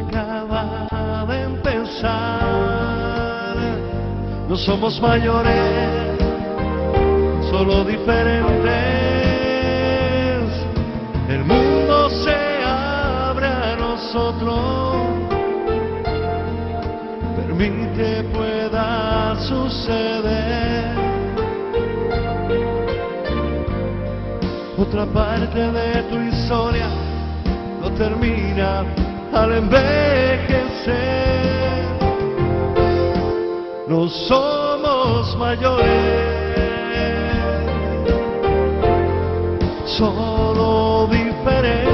acaba de empezar. No somos mayores, solo diferentes. El mundo se abre a nosotros. Permite pueda suceder. Otra parte de tu historia no termina al envejecer. No somos mayores, solo diferentes.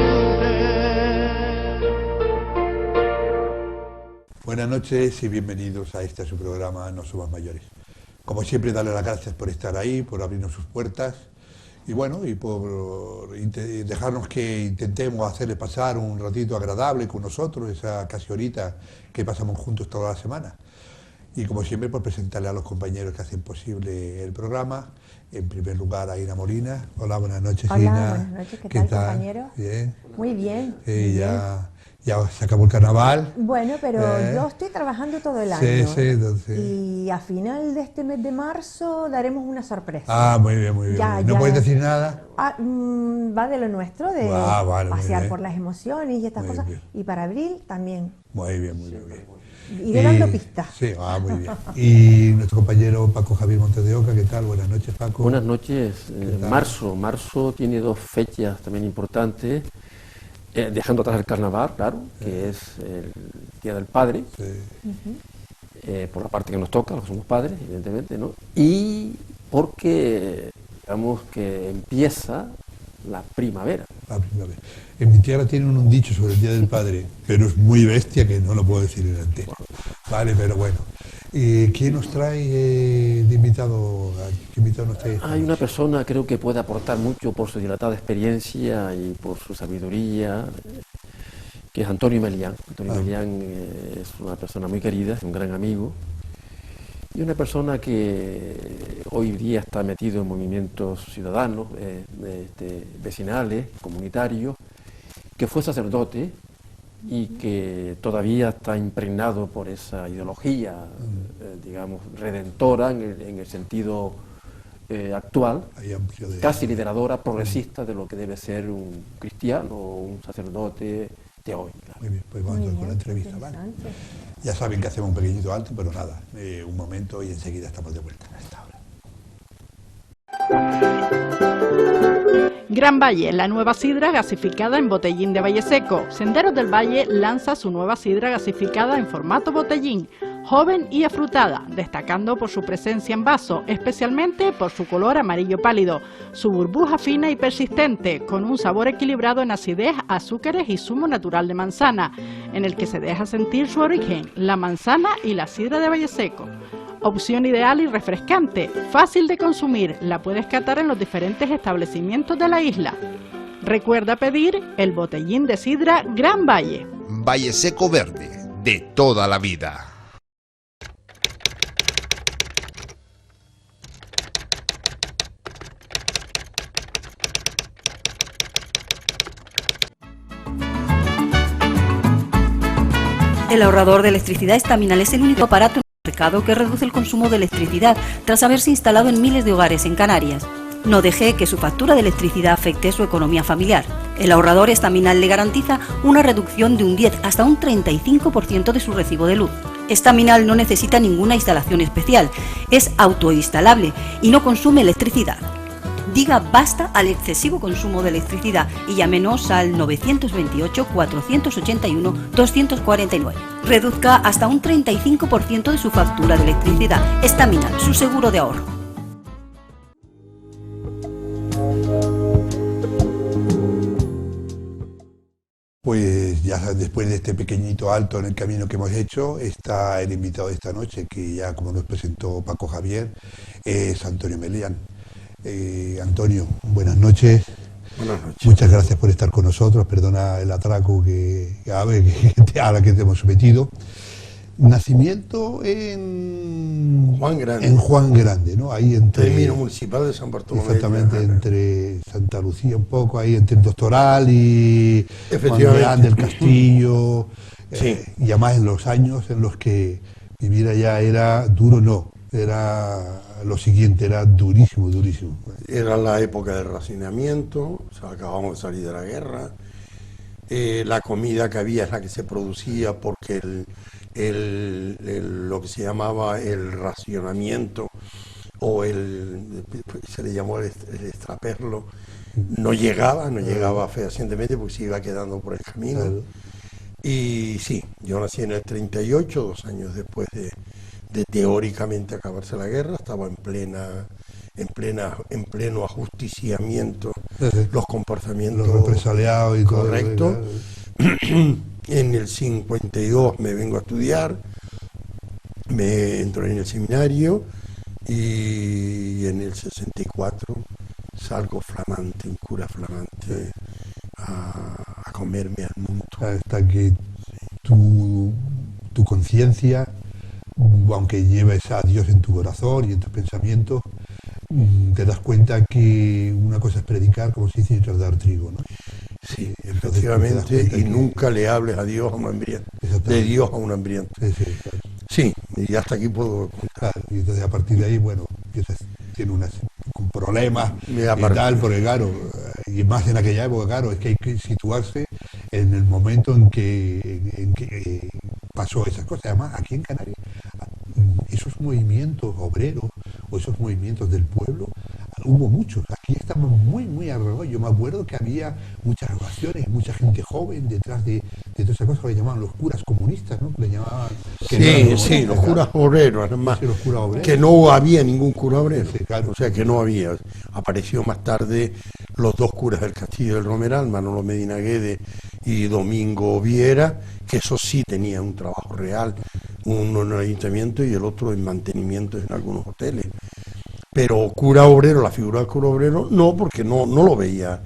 Buenas noches y bienvenidos a este su programa No Somos Mayores. Como siempre, darle las gracias por estar ahí, por abrirnos sus puertas y bueno, y por dejarnos que intentemos hacerles pasar un ratito agradable con nosotros, esa casi horita que pasamos juntos toda la semana. Y como siempre, por presentarle a los compañeros que hacen posible el programa. En primer lugar, a Ina Molina. Hola, buenas noches, Hola, Ina. buenas noches, ¿qué tal, compañero? Bien. Muy bien. Ya se acabó el carnaval. Bueno, pero yo estoy trabajando todo el año. Sí, entonces. Y a final de este mes de marzo daremos una sorpresa. Ah, muy bien, muy bien. ¿No puedes decir nada? Va de lo nuestro, de vale, pasear por las emociones y estas muy cosas. bien. Y para abril también. Muy bien. Iré dando pistas. Sí, muy bien. Y nuestro compañero Paco Javier Montes de Oca, ¿qué tal? Buenas noches, Paco. Buenas noches. Marzo tiene dos fechas también importantes. Dejando atrás el carnaval, claro, que es el Día del Padre, por la parte que nos toca, los que somos padres, evidentemente, ¿no? Y porque, digamos, que empieza la primavera. La primavera. En mi tierra tienen un dicho sobre el Día del Padre, pero es muy bestia que no lo puedo decir en entero. Vale, pero bueno. ¿Quién nos trae de invitado? ¿Qué invitado nos trae? Hay una persona, creo que puede aportar mucho por su dilatada experiencia y por su sabiduría, que es Antonio Melián. Antonio Melián es una persona muy querida, es un gran amigo, y una persona que hoy día está metido en movimientos ciudadanos, vecinales, comunitarios, que fue sacerdote y que todavía está impregnado por esa ideología, digamos, redentora en el sentido actual, casi lideradora, progresista de lo que debe ser un cristiano o un sacerdote de hoy. Claro. Muy bien, pues vamos con la entrevista, ¿vale? Ya saben que hacemos un pequeñito alto, pero nada, un momento y enseguida estamos de vuelta a esta hora. Gran Valle, la nueva sidra gasificada en botellín de Valle Seco. Senderos del Valle lanza su nueva sidra gasificada en formato botellín, joven y afrutada, destacando por su presencia en vaso, especialmente por su color amarillo pálido, su burbuja fina y persistente, con un sabor equilibrado en acidez, azúcares y zumo natural de manzana, en el que se deja sentir su origen, la manzana y la sidra de Valle Seco. Opción ideal y refrescante, fácil de consumir, la puedes catar en los diferentes establecimientos de la isla. Recuerda pedir el botellín de sidra Gran Valle. Valle Seco Verde, de toda la vida. El ahorrador de electricidad Estaminal es el único aparato en el mercado que reduce el consumo de electricidad tras haberse instalado en miles de hogares en Canarias. No deje que su factura de electricidad afecte su economía familiar. El ahorrador Estaminal le garantiza una reducción de un 10 hasta un 35% de su recibo de luz. Estaminal no necesita ninguna instalación especial, es autoinstalable y no consume electricidad. Diga basta al excesivo consumo de electricidad y llámenos al 928-481-249. Reduzca hasta un 35% de su factura de electricidad. Estaminal, su seguro de ahorro. Pues ya después de este pequeñito alto en el camino que hemos hecho, está el invitado de esta noche, que ya como nos presentó Paco Javier, es Antonio Melián. Antonio, buenas noches. Buenas noches. Muchas gracias por estar con nosotros, perdona el atraco a la que te hemos sometido. Nacimiento en Juan Grande, ¿no? Ahí entre Término municipal de San Bartolomé. Exactamente, entre Santa Lucía un poco, ahí entre el Doctoral y Juan Grande, el Castillo, Sí. Y además en los años en los que vivir allá era duro, no, era lo siguiente, era durísimo, durísimo. Era la época del racionamiento, o sea, acabamos de salir de la guerra. La comida que había es la que se producía porque lo que se llamaba el racionamiento o se le llamó el extraperlo, no llegaba fehacientemente porque se iba quedando por el camino. Claro. Y sí, yo nací en el 38, 2 años después de teóricamente acabarse la guerra, estaba en pleno ajusticiamiento, los comportamientos Los represaliados y todo. correcto. Claro. En el 52 me vengo a estudiar, me entro en el seminario y en el 64 salgo flamante, un cura flamante, a comerme al mundo. Hasta que tu conciencia, aunque lleves a Dios en tu corazón y en tus pensamientos, te das cuenta que una cosa es predicar, como se dice, y otra es dar trigo, ¿no? Sí, Entonces, efectivamente, te das cuenta y que- nunca le hables a Dios a un hambriento, de Exactamente. Dios a un hambriento. Sí, sí, claro. Sí, y hasta aquí puedo contar. Claro, y entonces a partir de ahí, bueno, tiene con problemas Y y aparte- tal, porque claro, y más en aquella época, claro, es que hay que situarse en el momento en que pasó esas cosas. Además, aquí en Canarias, esos movimientos obreros o esos movimientos del pueblo, hubo muchos. Aquí estamos muy, muy arraigados. Yo me acuerdo que había muchas oraciones, mucha gente joven detrás de todas esas cosas que le llamaban los curas comunistas, ¿no? Que le llamaban... que no eran Sí, comunistas, los claro. curas obreros, además, Sí, los curas obreros. que no había ningún cura obrero, Sí, claro. o sea que no había. Apareció más tarde los 2 curas del Castillo del Romeral, Manolo Medina Guede y Domingo Viera, que esos sí tenían un trabajo real, uno en el ayuntamiento y el otro en mantenimiento en algunos hoteles. Pero cura obrero, la figura del cura obrero, no, porque no lo veía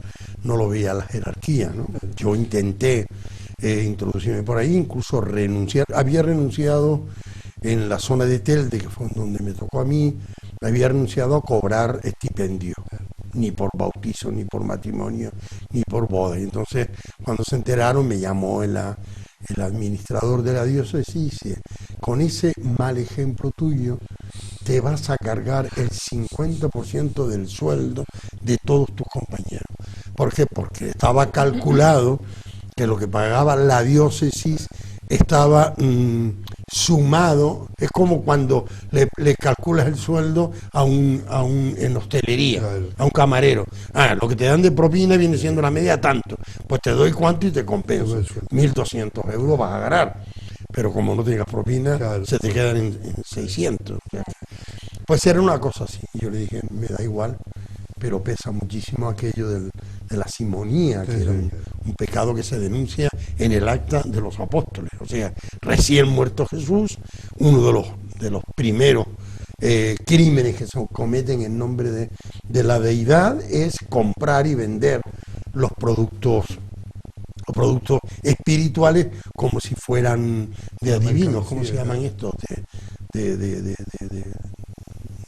la jerarquía, ¿no? Yo intenté introducirme por ahí, incluso había renunciado en la zona de Telde, que fue donde me tocó a mí, había renunciado a cobrar estipendio, ni por bautizo, ni por matrimonio, ni por boda. Y entonces, cuando se enteraron, me llamó el administrador de la diócesis y dice: con ese mal ejemplo tuyo, te vas a cargar el 50% del sueldo de todos tus compañeros. ¿Por qué? Porque estaba calculado que lo que pagaba la diócesis estaba sumado, es como cuando le calculas el sueldo en hostelería, Claro. a un camarero. Lo que te dan de propina viene siendo la media tanto, pues te doy cuánto y te compenso. 1.200 euros vas a ganar, pero como no tengas propina, Claro. se te quedan en 600. O sea, pues era una cosa así. Yo le dije, me da igual, pero pesa muchísimo aquello de la simonía, que Sí, era sí, un pecado que se denuncia en el acta de los apóstoles. O sea, recién muerto Jesús, uno de los primeros crímenes que se cometen en nombre de la deidad es comprar y vender los productos espirituales como si fueran de adivinos. ¿Cómo se llaman estos?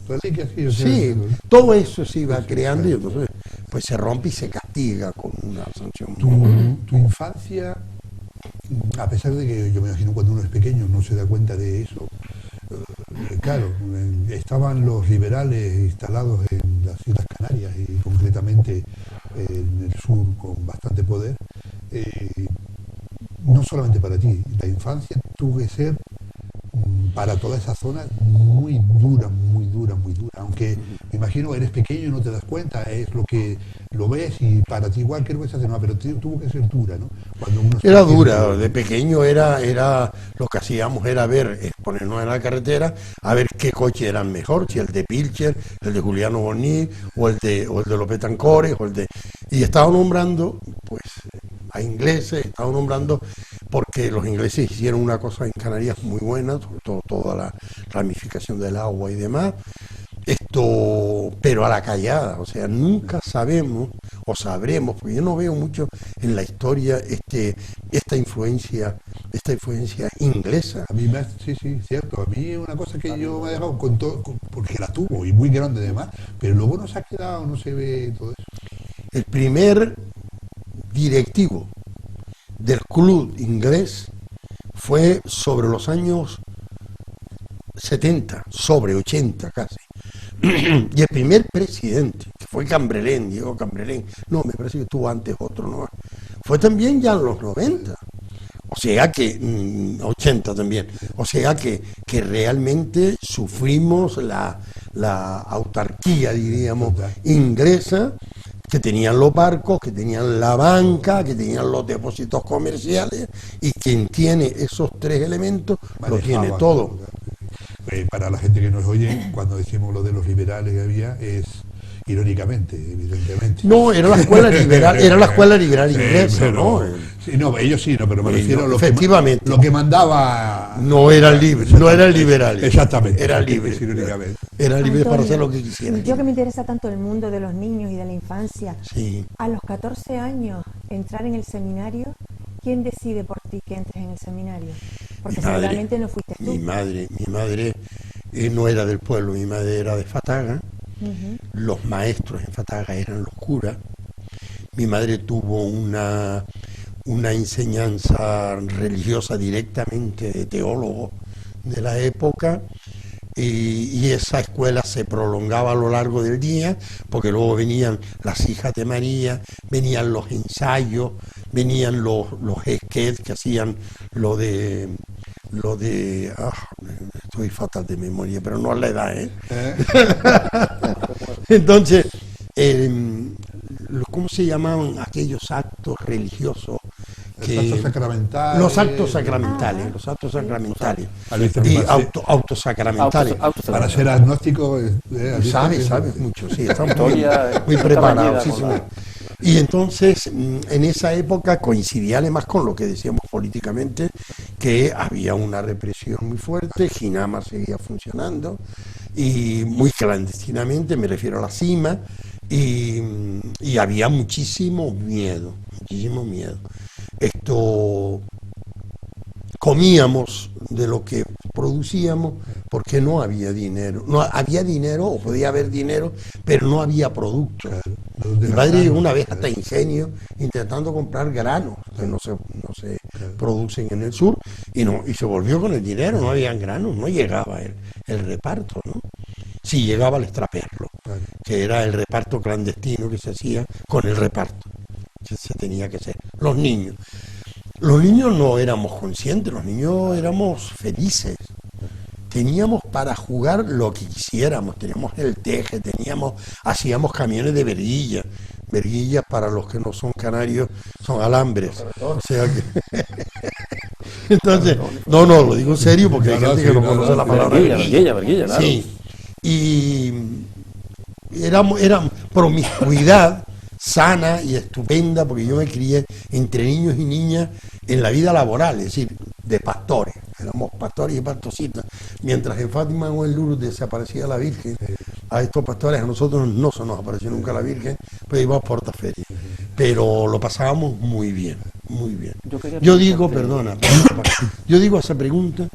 Reliquias, sí, o sea, Sí, todo eso se iba creando y entonces pues se rompe y se castiga con una sanción. Tu infancia, a pesar de que yo me imagino cuando uno es pequeño no se da cuenta de eso, claro, estaban los liberales instalados en las Islas Canarias y concretamente en el sur con bastante poder. No solamente para ti, la infancia tuvo que ser para toda esa zona muy dura, muy dura, muy dura. Aunque me imagino eres pequeño y no te das cuenta, es lo que lo ves y para ti igual creo que se hace no, pero tuvo que ser dura, ¿no? Cuando uno Era está dura, pequeño, de pequeño era lo que hacíamos era ponernos en la carretera a ver qué coche eran mejor, si el de Pilcher, el de Juliano Borní o el de López Tancores y estaba nombrando pues a ingleses, estaba nombrando porque los ingleses hicieron una cosa en Canarias muy buena, sobre todo toda la ramificación del agua y demás. Pero a la callada, o sea, nunca sabemos o sabremos, porque yo no veo mucho en la historia esta influencia inglesa. A mí sí, cierto. A mí una cosa que yo me he dejado con todo, porque la tuvo y muy grande además, pero luego no se ha quedado, no se ve todo eso. El primer directivo del club inglés fue sobre los años 70, sobre 80 casi. Y el primer presidente, que fue Cambrelén, Diego Cambrelén, no, me parece que tuvo antes otro, no, fue también ya en los 90. O sea que, 80 también, o sea que realmente sufrimos la autarquía, diríamos, inglesa, que tenían los barcos, que tenían la banca, que tenían los depósitos comerciales, y quien tiene esos tres elementos lo tiene todo. Para la gente que nos oye, cuando decimos lo de los liberales que había, es irónicamente, evidentemente. No, era la escuela liberal, inglesa, ¿no? Sí, no, ellos sí, no, pero me refiero a efectivamente. Lo que mandaba. No eran libres, no eran liberales. Exactamente. Era libre. Irónicamente. Era libre para hacer lo que quisieran. Yo que me interesa tanto el mundo de los niños y de la infancia, Sí. a los 14 años entrar en el seminario, ¿quién decide por ti que entres en el seminario? Porque seguramente no fuiste tú. Mi madre no era del pueblo, mi madre era de Fataga. Los maestros en Fataga eran los curas. Mi madre tuvo una enseñanza religiosa directamente de teólogos de la época, y esa escuela se prolongaba a lo largo del día, porque luego venían las hijas de María, venían los ensayos, venían los sketches que hacían lo de estoy fatal de memoria, pero no a la edad, Entonces, ¿cómo se llamaban aquellos actos religiosos? Los actos sacramentales. Y autosacramentales. Para ser agnóstico, sabes mucho, sí, estamos muy preparados. Sí, señor. Y entonces, en esa época coincidía además con lo que decíamos políticamente, que había una represión muy fuerte, Ginama seguía funcionando, y muy clandestinamente, me refiero a la cima, y había muchísimo miedo. Comíamos de lo que producíamos porque no había dinero. No había dinero, o podía haber dinero, pero no había productos. Mi padre llegó una vez hasta Ingenio intentando comprar granos que no se producen en el sur, y se volvió con el dinero. No habían granos, no llegaba el reparto, ¿no? Sí llegaba al extraperlo, que era el reparto clandestino que se hacía con el reparto que se tenía que hacer. Los niños no éramos conscientes, los niños éramos felices. Teníamos para jugar lo que quisiéramos, teníamos el teje, hacíamos camiones de verguilla. Verguillas, para los que no son canarios, son alambres. O sea que entonces, no, lo digo en serio porque hay gente que no conoce la palabra verguilla, claro. Sí. Y era promiscuidad sana y estupenda, porque yo me crié entre niños y niñas en la vida laboral, es decir, de pastores. Éramos pastores y pastorcitas. Mientras en Fátima o en Lourdes se aparecía la Virgen, a estos pastores, a nosotros no se nos apareció nunca la Virgen, pues íbamos por Portaferia. Pero lo pasábamos muy bien, muy bien. Yo digo a esa pregunta,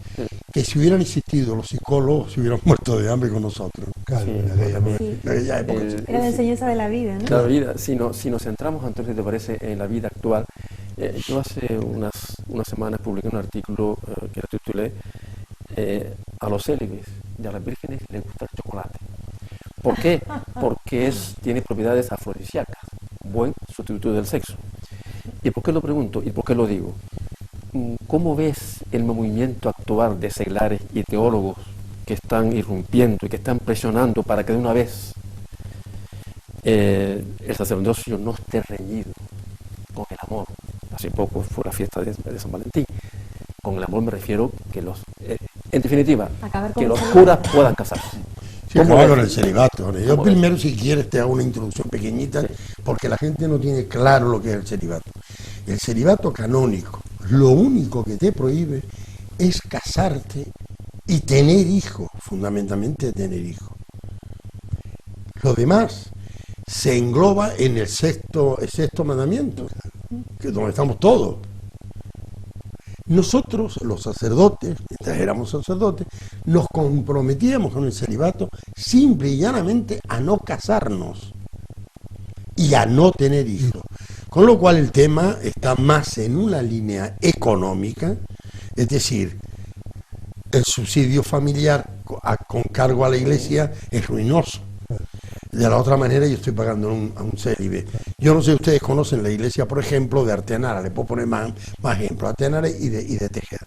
que si hubieran existido los psicólogos, se hubieran muerto de hambre con nosotros. Claro, en aquella época. Era la enseñanza de la vida, ¿no? La vida, si nos centramos, Antonio, ¿te parece, en la vida actual? Yo hace unas semanas publiqué un artículo que titulé a los célibes y a las vírgenes les gusta el chocolate. ¿Por qué? Porque tiene propiedades afrodisíacas, buen sustituto del sexo. ¿Y por qué lo pregunto? ¿Y por qué lo digo? ¿Cómo ves el movimiento actual de seglares y teólogos que están irrumpiendo y que están presionando para que de una vez el sacerdocio no esté reñido con el amor? Hace poco fue la fiesta de San Valentín. Con el amor me refiero que en definitiva, que los curas puedan casarse. Sí, acabar con el celibato. Yo primero, si quieres, te hago una introducción pequeñita, porque la gente no tiene claro lo que es el celibato. El celibato canónico, lo único que te prohíbe es casarte y tener hijos, fundamentalmente tener hijos. Lo demás se engloba en el sexto mandamiento, que es donde estamos todos. Nosotros, los sacerdotes, mientras éramos sacerdotes, nos comprometíamos con el celibato simple y llanamente a no casarnos y a no tener hijos. Con lo cual el tema está más en una línea económica, Es decir, el subsidio familiar con cargo a la iglesia es ruinoso. De la otra manera yo estoy pagando a un célibe. Yo no sé si ustedes conocen la iglesia, por ejemplo, de Artenara, le puedo poner más ejemplos, Artenara y de Tejeda.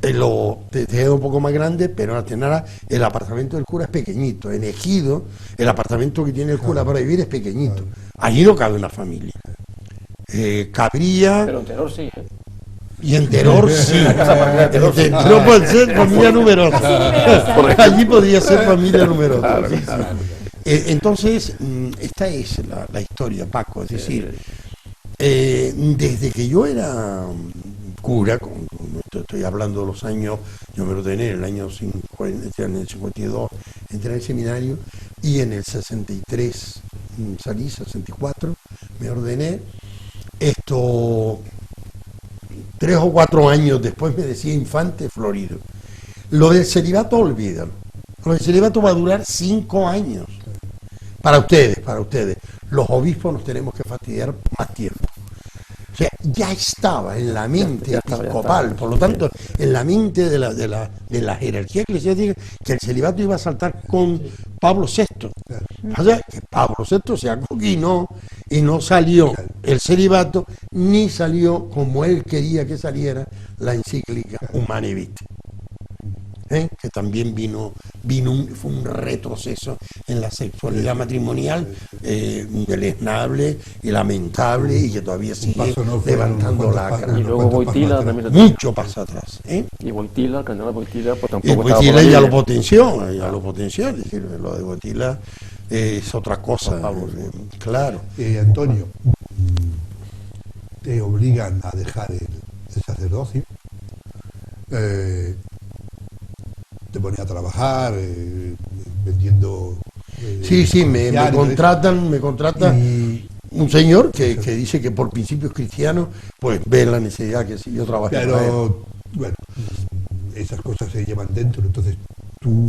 Tejeda es un poco más grande, pero en Artenara el apartamento del cura es pequeñito. En Ejido, el apartamento que tiene el cura para vivir es pequeñito. Allí no cabe una familia. Cabría... Pero en Teror sí, Y en Teror sí. No puede ser familia numerosa. Allí podría ser familia numerosa. Sí, sí. Entonces, esta es la historia, Paco. Es decir, desde que yo era cura, estoy hablando de los años, yo me ordené en el año 50, en el 52, entré en el seminario, y en el 63 salí, 64, me ordené. 3 o 4 años después me decía Infante Florido, lo del celibato olvídalo, lo del celibato va a durar 5 años. Para ustedes, los obispos nos tenemos que fastidiar más tiempo. O sea, ya estaba en la mente episcopal, por lo tanto, en la mente de la jerarquía eclesiástica, que el celibato iba a saltar con Pablo VI. O sea, que Pablo VI se acoquinó y no salió el celibato, ni salió como él quería que saliera la encíclica Humanae Vitae. Que también fue un retroceso en la sexualidad matrimonial deleznable y lamentable, y que todavía sigue levantando la cara. Y luego Wojtyla también. Mucho paso atrás. Y Wojtyla, el cardenal Wojtyla, pues Y tampoco Wojtyla ya lo potenció, es decir, lo de Wojtyla es otra cosa, claro. Antonio, te obligan a dejar el sacerdocio, te pones a trabajar vendiendo. Sí, me contratan un señor que dice que por principios cristianos pues ve la necesidad que si yo trabaje. Pero bueno, esas cosas se llevan dentro, entonces tú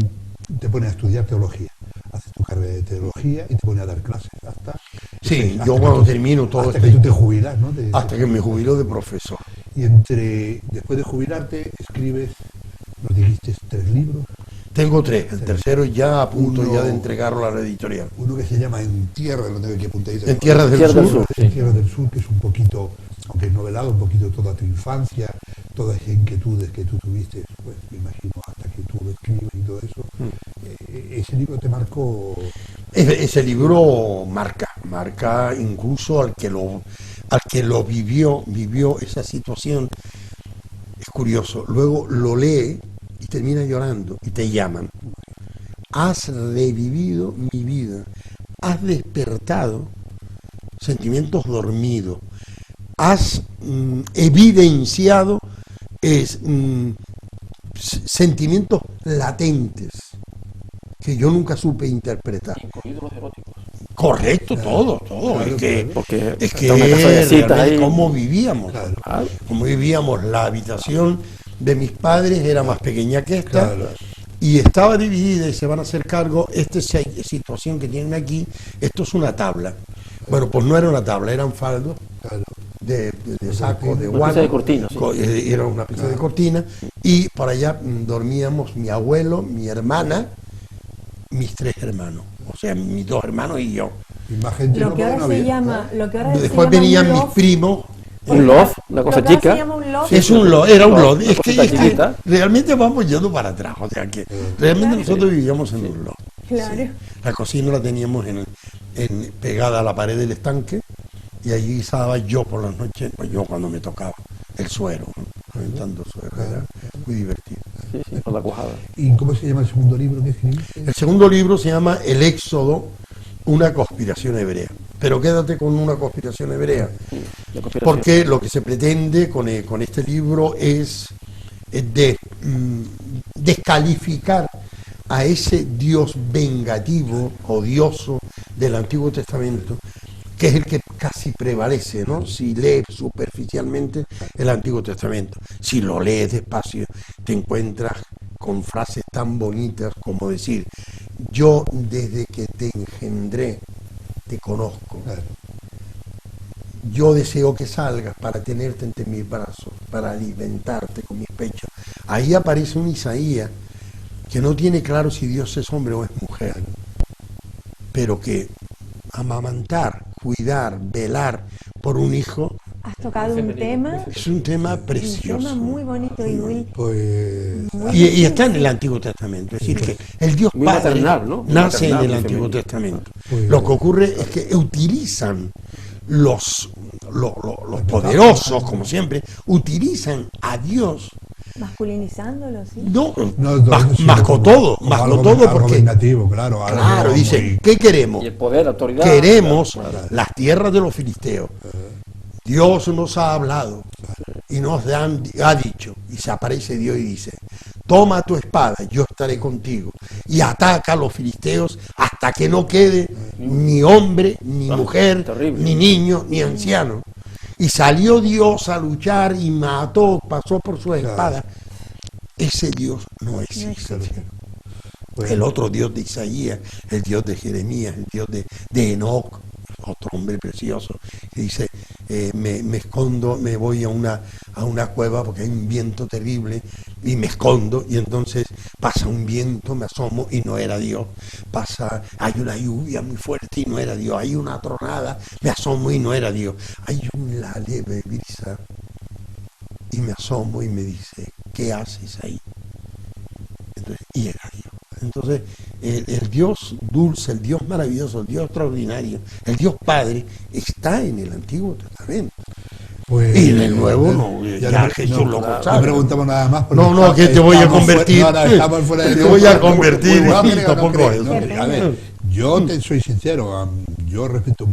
te pones a estudiar teología, haces tu carrera de teología y te pones a dar clases hasta. Sí, yo cuando termino todo hasta que tú te jubilas, ¿no? Hasta que me jubilo de profesor. Y después de jubilarte escribes, nos dijiste 3 libros. Tengo 3, el tercero ya a punto ya de entregarlo a la editorial. Uno que se llama En Tierra, no tengo aquí apuntadito. En Tierras del Sur. En Tierras del Sur, que es un poquito, aunque es novelado, un poquito toda tu infancia, todas esas inquietudes que tú tuviste, pues me imagino, hasta que tú lo escribes y todo eso. Ese libro te marcó. Ese libro marca incluso al que lo vivió esa situación. Es curioso, luego lo lee y termina llorando y te llaman. Has revivido mi vida, has despertado sentimientos dormidos, has evidenciado sentimientos latentes que yo nunca supe interpretar. Incluidos los eróticos. Correcto, todo. Claro, es que realmente cómo vivíamos. Cómo vivíamos. La habitación de mis padres era más pequeña que esta, y estaba dividida, y se van a hacer cargo. Esta situación que tienen aquí, esto es una tabla. Bueno, pues no era una tabla, eran faldos de saco, de guano. Una pieza de cortina. Sí. Era una pieza de cortina, y por allá dormíamos mi abuelo, mi hermana, mis 3 hermanos. O sea, mis 2 hermanos y yo. Lo que ahora se llama. Después venían mis primos. Un loft, una cosa chica. Era un loft. Era un loft. Es que realmente vamos yendo para atrás. O sea que realmente nosotros vivíamos en un loft. Claro. Sí. La cocina la teníamos pegada a la pared del estanque, y allí guisaba yo por las noches, pues yo cuando me tocaba el suero, calentando suero. Era muy divertido. Sí, por la cuajada. ¿Y cómo se llama el segundo libro que escribiste? El segundo libro se llama El Éxodo, una conspiración hebrea. Pero quédate con una conspiración hebrea, porque lo que se pretende con este libro es descalificar a ese Dios vengativo, odioso del Antiguo Testamento, que es el que casi prevalece, ¿no? Si lees superficialmente el Antiguo Testamento, si lo lees despacio, te encuentras con frases tan bonitas como decir: yo desde que te engendré te conozco, yo deseo que salgas para tenerte entre mis brazos, para alimentarte con mis pechos. Ahí aparece un Isaías que no tiene claro si Dios es hombre o es mujer, pero que amamantar, cuidar, velar por un hijo Has tocado un tema, es un tema precioso. un tema muy bonito y muy... Pues Y está en el Antiguo Testamento, es decir, que el Dios Muy Padre maternal, ¿no? Muy nace en maternal, el muy Antiguo femenino. Testamento. Pues- Lo que ocurre es que utilizan los poderosos, como siempre, utilizan a Dios, masculinizándolo, ¿sí? no, no, más con todo, como más con algo- todo, algo porque, vengativo, claro, algo claro, dice, muy- ¿qué queremos? Y el poder, la autoridad. Queremos Claro. las tierras de los filisteos. Dios nos ha hablado y nos ha dicho, y se aparece Dios y dice, toma tu espada, yo estaré contigo, y ataca a los filisteos hasta que no quede ni hombre, ni mujer, terrible. ni niño, ni anciano. Y salió Dios a luchar y mató, pasó por su espada. Ese Dios no existe. pues, El otro Dios de Isaías, el Dios de Jeremías, el Dios de Enoc, otro hombre precioso, que dice, me escondo, me voy a una cueva porque hay un viento terrible y me escondo, y entonces pasa un viento, me asomo y no era Dios, hay una lluvia muy fuerte y no era Dios, hay una tronada, me asomo y no era Dios, hay una leve brisa y me asomo y me dice, ¿qué haces ahí? Entonces, y era Dios. Entonces, el Dios dulce, el Dios maravilloso, el Dios extraordinario, el Dios Padre, está en el Antiguo Testamento. pues, Y en el Nuevo no, ya no, Jesús lo no consagra. preguntamos nada más. porque No, que te voy a estamos convertir. fuera- no, estamos fuera de Te tiempo. voy a convertir, No, y creo, tampoco creo, eso. a ver, yo te soy sincero, yo respeto,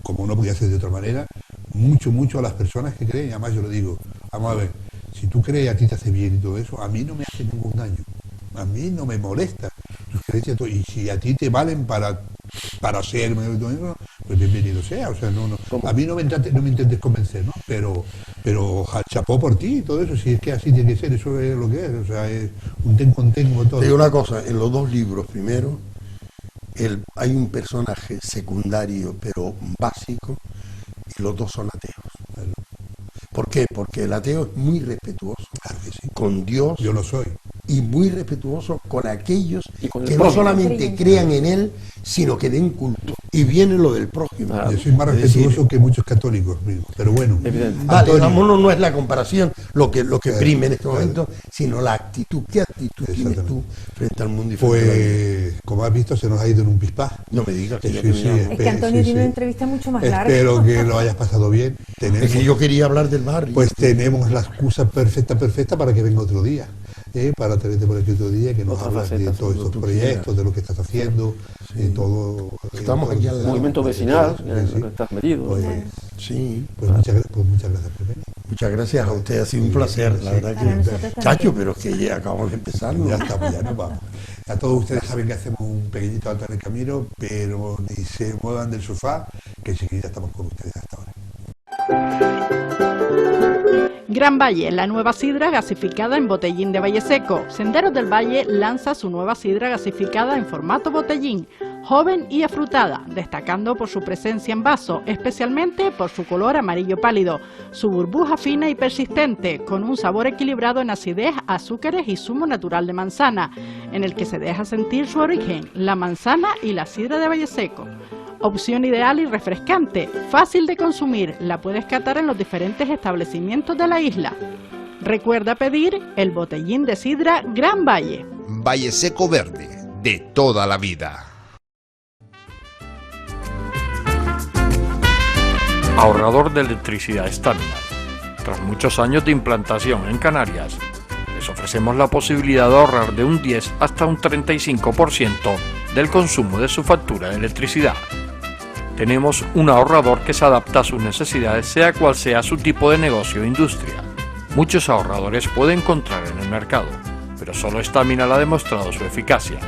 como no podía ser de otra manera, mucho a las personas que creen, y además yo lo digo, vamos a ver, si tú crees y a ti te hace bien y todo eso, a mí no me hace ningún daño, a mí no me molesta tus creencias, y si a ti te valen para ser, pues bienvenido sea, o sea, a mí no me intentes convencer, ¿no? Pero chapó por ti y todo eso, si es que así tiene que ser, eso es lo que es, o sea, es un ten con ten como todo. Te digo una cosa, en los dos libros, primero, hay un personaje secundario pero básico, y los dos son ateos. ¿Por qué? Porque el ateo es muy respetuoso Claro que sí. con Dios Yo lo soy. y muy respetuoso con aquellos Y con el que no prójimo. solamente crean en él, sino que den culto. Y viene lo del prójimo. Ah, Yo soy más Es decir, respetuoso que muchos católicos mismos, pero bueno. Evidente. Vale, Antonio, vámonos, no es la comparación lo que Claro, prime en este claro. momento, sino la actitud. ¿Qué actitud tienes tú Exactamente. frente al mundo y frente a la vida? pues, como has visto, se nos ha ido en un pispás. No me digas que Sí, ya sí, terminamos. Es que Antonio tiene una entrevista mucho más larga. Espero que lo hayas pasado bien. Es que yo quería hablar del barrio. Pues tenemos la excusa perfecta para que venga otro día, para tenerte por aquí otro día, que nos Otra hablas de faceta, todos cuando estos tú proyectos, quieras. de lo que estás haciendo, de todo. Estamos aquí al lado. Movimiento vecinal, en el Sí. que estás metido. Pues, Sí, pues muchas gracias por venir. muchas gracias a usted, ha sido un placer, la verdad Para nosotros que... también. Chacho, pero es que ya acabamos de empezar, ¿no? Ya estamos, ya nos vamos. A todos ustedes saben que hacemos un pequeñito alto en el camino, pero ni se muevan del sofá, que enseguida estamos con ustedes hasta ahora. Gran Valle, la nueva sidra gasificada en botellín de Valle Seco. Senderos del Valle lanza su nueva sidra gasificada en formato botellín, joven y afrutada, destacando por su presencia en vaso, especialmente por su color amarillo pálido, su burbuja fina y persistente, con un sabor equilibrado en acidez, azúcares y zumo natural de manzana, en el que se deja sentir su origen, la manzana y la sidra de Valle Seco. Opción ideal y refrescante, fácil de consumir, la puedes catar en los diferentes establecimientos de la isla. Recuerda pedir el botellín de sidra Gran Valle. Valle Seco Verde, de toda la vida. Ahorrador de electricidad Staminar. Tras muchos años de implantación en Canarias, les ofrecemos la posibilidad de ahorrar de un 10 hasta un 35% del consumo de su factura de electricidad. Tenemos un ahorrador que se adapta a sus necesidades, sea cual sea su tipo de negocio o industria. Muchos ahorradores puede encontrar en el mercado, pero solo Staminar ha demostrado su eficacia.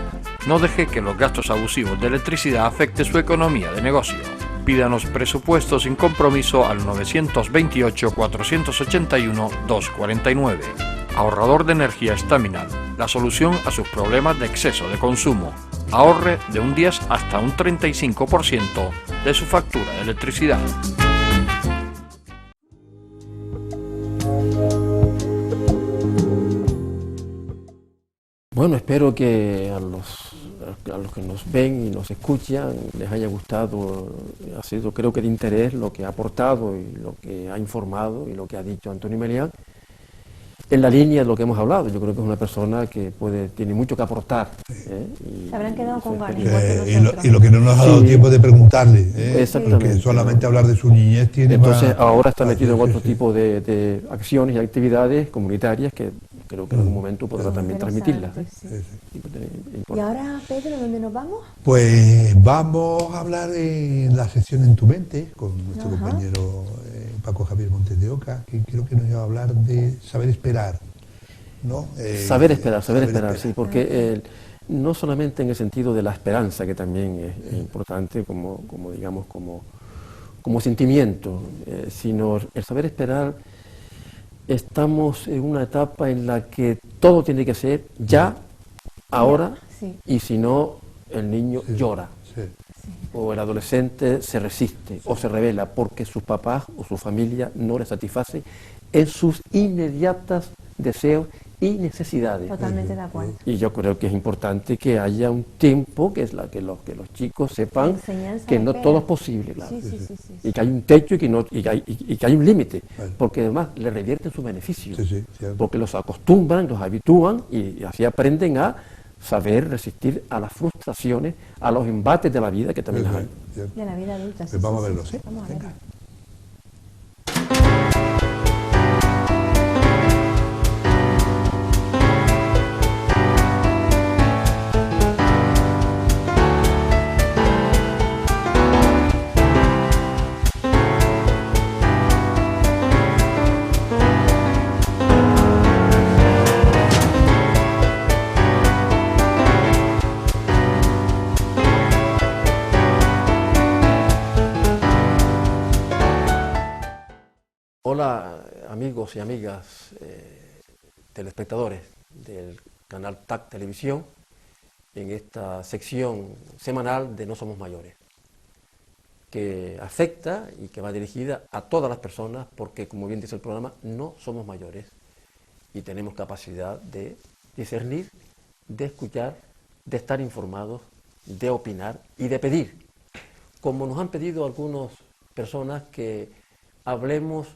No deje que los gastos abusivos de electricidad afecten su economía de negocio. Pídanos presupuesto sin compromiso al 921-481-249. Ahorrador de energía Staminar, la solución a sus problemas de exceso de consumo. Ahorre de un 10 hasta un 35% de su factura de electricidad. Bueno, espero que a los que nos ven y nos escuchan les haya gustado, ha sido creo que de interés lo que ha aportado y lo que ha informado y lo que ha dicho Antonio Melián, en la línea de lo que hemos hablado. Yo creo que es una persona que tiene mucho que aportar. Se habrán quedado con ganas. Y lo que no nos ha dado tiempo de preguntarle, exactamente, porque solamente hablar de su niñez tiene entonces más... ahora está metido en otro tipo de acciones y actividades comunitarias que creo que en algún momento podrá también transmitirlas. Y ahora, Pedro, ¿dónde nos vamos? Pues vamos a hablar en la sección En tu mente con nuestro compañero Paco Javier Montes de Oca, que creo que nos va a hablar de saber esperar, ¿no? Saber esperar, sí, porque no solamente en el sentido de la esperanza, que también es importante como digamos, como sentimiento, sino el saber esperar. Estamos en una etapa en la que todo tiene que ser ya, ahora, y si no, el niño llora, o el adolescente se resiste o se revela porque sus papás o su familia no le satisface en sus inmediatas deseos y necesidades. Totalmente de acuerdo. Y yo creo que es importante que haya un tiempo que los chicos sepan que no todo es posible, claro. Y que hay un techo y que hay un límite, porque además le revierten su beneficio, porque los acostumbran, los habitúan y así aprenden a saber resistir a las frustraciones, a los embates de la vida que también las hay. De la vida adulta. Pues vamos a verlo, ¿sí? Vamos a verlo. Hola amigos y amigas telespectadores del canal TAC Televisión, en esta sección semanal de No Somos Mayores, que afecta y que va dirigida a todas las personas porque, como bien dice el programa, no somos mayores y tenemos capacidad de discernir, de escuchar, de estar informados, de opinar y de pedir, como nos han pedido algunas personas que hablemos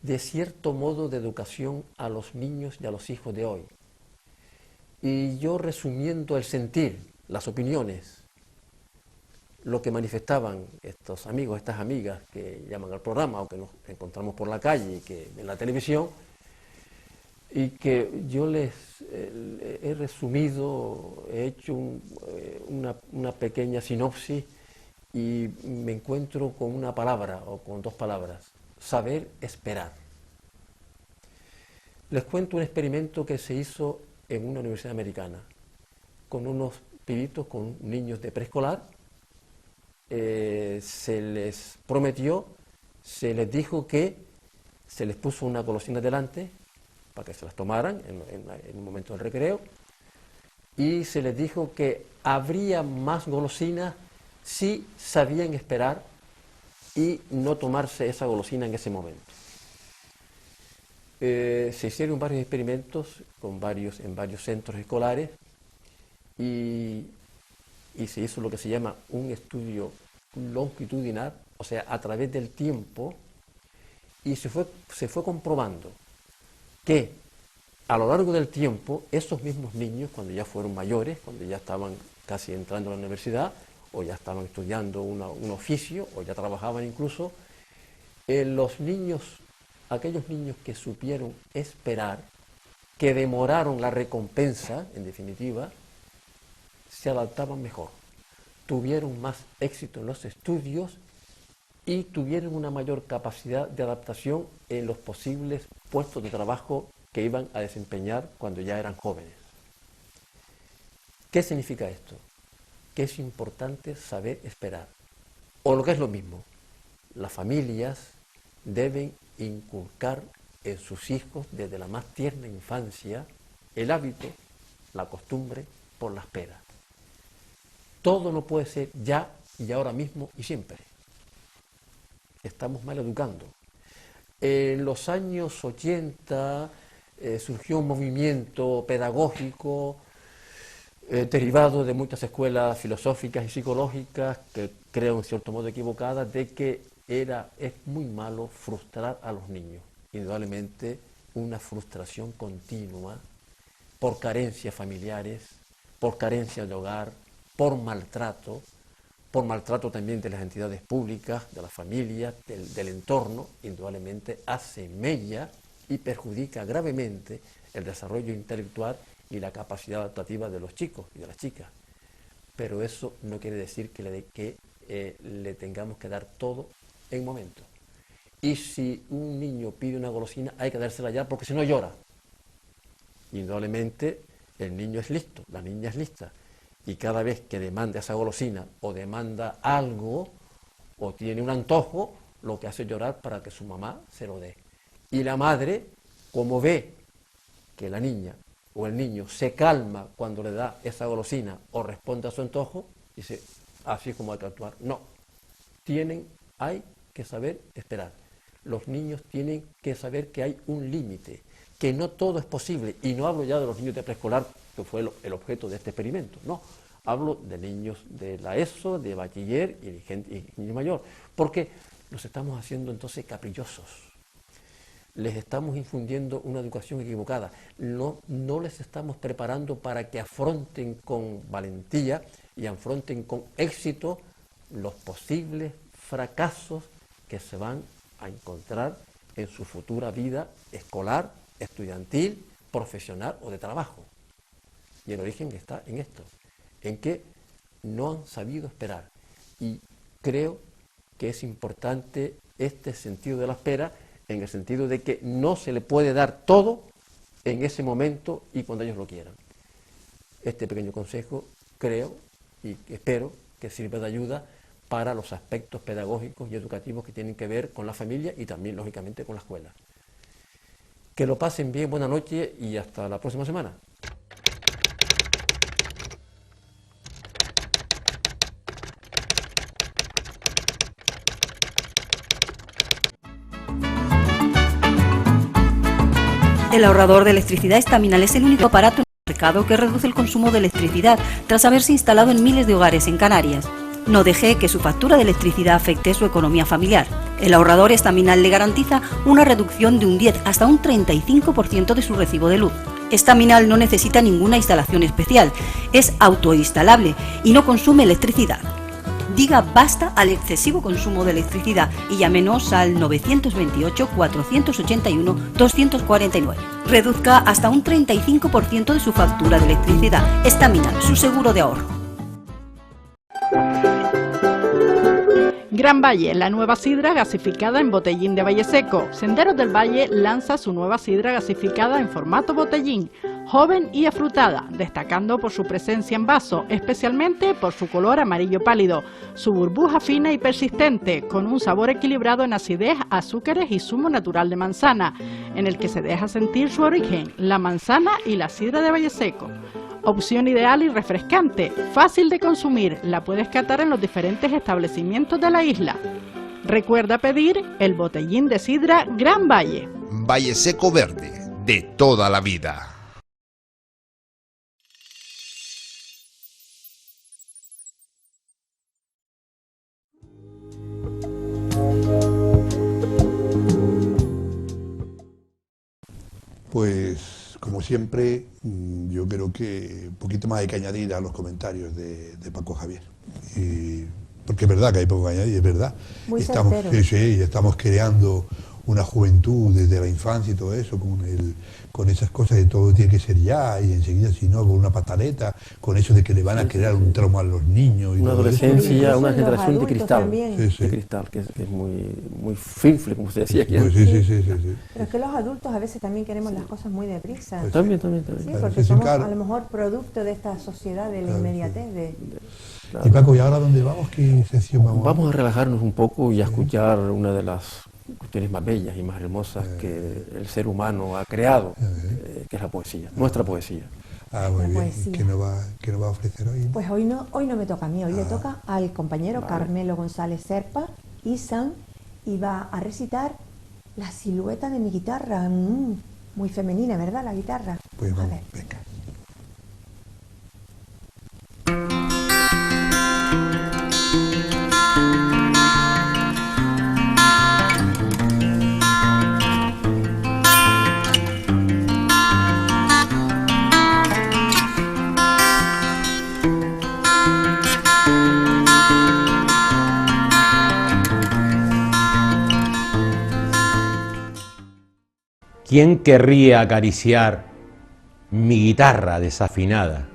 de cierto modo de educación a los niños y a los hijos de hoy. Y yo, resumiendo el sentir, las opiniones, lo que manifestaban estos amigos, estas amigas que llaman al programa o que nos encontramos por la calle, que en la televisión, y que yo les he resumido, he hecho una pequeña sinopsis y me encuentro con una palabra o con dos palabras: saber esperar. Les cuento un experimento que se hizo en una universidad americana con unos pibitos, con niños de preescolar. Se les prometió, se les dijo que se les puso una golosina delante para que se las tomaran en un momento del recreo, y se les dijo que habría más golosinas si sabían esperar y no tomarse esa golosina en ese momento. Se hicieron varios experimentos en varios centros escolares y se hizo lo que se llama un estudio longitudinal, o sea, a través del tiempo, y se fue comprobando que a lo largo del tiempo esos mismos niños, cuando ya fueron mayores, cuando ya estaban casi entrando a la universidad, o ya estaban estudiando un oficio, o ya trabajaban incluso, aquellos niños que supieron esperar, que demoraron la recompensa, en definitiva, se adaptaban mejor, tuvieron más éxito en los estudios y tuvieron una mayor capacidad de adaptación en los posibles puestos de trabajo que iban a desempeñar cuando ya eran jóvenes. ¿Qué significa esto? Que es importante saber esperar. O lo que es lo mismo, las familias deben inculcar en sus hijos desde la más tierna infancia el hábito, la costumbre por la espera. Todo no puede ser ya y ahora mismo y siempre. Estamos mal educando. En los años 80 surgió un movimiento pedagógico derivado de muchas escuelas filosóficas y psicológicas que creo en cierto modo equivocadas de que es muy malo frustrar a los niños. Indudablemente una frustración continua por carencias familiares, por carencias de hogar, por maltrato también de las entidades públicas, de la familia, del entorno, indudablemente hace mella y perjudica gravemente el desarrollo intelectual y la capacidad adaptativa de los chicos y de las chicas. Pero eso no quiere decir que le tengamos que dar todo en momento. Y si un niño pide una golosina, hay que dársela ya, porque si no llora. Indudablemente el niño es listo, la niña es lista, y cada vez que demanda esa golosina o demanda algo o tiene un antojo, lo que hace es llorar para que su mamá se lo dé. Y la madre, como ve que la niña o el niño se calma cuando le da esa golosina o responde a su antojo, dice, así es como hay que actuar. No, hay que saber esperar. Los niños tienen que saber que hay un límite, que no todo es posible. Y no hablo ya de los niños de preescolar, que fue el objeto de este experimento, no. Hablo de niños de la ESO, de bachiller y niño mayor, porque los estamos haciendo entonces caprichosos. Les estamos infundiendo una educación equivocada. No les estamos preparando para que afronten con valentía y afronten con éxito los posibles fracasos que se van a encontrar en su futura vida escolar, estudiantil, profesional o de trabajo. Y el origen está en esto, en que no han sabido esperar. Y creo que es importante este sentido de la espera, en el sentido de que no se le puede dar todo en ese momento y cuando ellos lo quieran. Este pequeño consejo creo y espero que sirva de ayuda para los aspectos pedagógicos y educativos que tienen que ver con la familia y también, lógicamente, con la escuela. Que lo pasen bien, buena noche y hasta la próxima semana. El ahorrador de electricidad Estaminal es el único aparato en el mercado que reduce el consumo de electricidad tras haberse instalado en miles de hogares en Canarias. No deje que su factura de electricidad afecte su economía familiar. El ahorrador Estaminal le garantiza una reducción de un 10 hasta un 35% de su recibo de luz. Estaminal no necesita ninguna instalación especial, es autoinstalable y no consume electricidad. Diga basta al excesivo consumo de electricidad y llámenos al 928-481-249. Reduzca hasta un 35% de su factura de electricidad. Estaminal, su seguro de ahorro. Gran Valle, la nueva sidra gasificada en botellín de Valle Seco. Senderos del Valle lanza su nueva sidra gasificada en formato botellín, joven y afrutada, destacando por su presencia en vaso, especialmente por su color amarillo pálido, su burbuja fina y persistente, con un sabor equilibrado en acidez, azúcares y zumo natural de manzana, en el que se deja sentir su origen, la manzana y la sidra de Valle Seco. Opción ideal y refrescante, fácil de consumir, la puedes catar en los diferentes establecimientos de la isla. Recuerda pedir el botellín de sidra Gran Valle. Valle Seco Verde, de toda la vida. Pues, como siempre, yo creo que un poquito más hay que añadir a los comentarios de Paco Javier. Porque es verdad que hay poco que añadir, es verdad. Muy estamos, sí, estamos creando una juventud desde la infancia y todo eso, con esas cosas de todo tiene que ser ya, y enseguida, si no, con una pataleta, con eso de que le van a crear un trauma a los niños. Y una adolescencia, una generación de cristal, sí. de cristal, que es muy finfle, como se decía aquí. Sí. Pero es que los adultos a veces también queremos las cosas muy deprisa. Pues también. Sí, porque somos a lo mejor producto de esta sociedad de la inmediatez. Claro. Y Paco, ¿y ahora dónde vamos? ¿Qué sección vamos? Vamos a relajarnos un poco y a escuchar una de las cuestiones más bellas y más hermosas que el ser humano ha creado, que es la poesía, nuestra poesía. Muy bien. ¿Qué nos va a ofrecer hoy? Pues hoy no me toca a mí, hoy le toca al compañero Carmelo González Serpa, Isan, y va a recitar La silueta de mi guitarra, muy femenina, ¿verdad? La guitarra. Pues vamos, venga. ¿Quién querría acariciar mi guitarra desafinada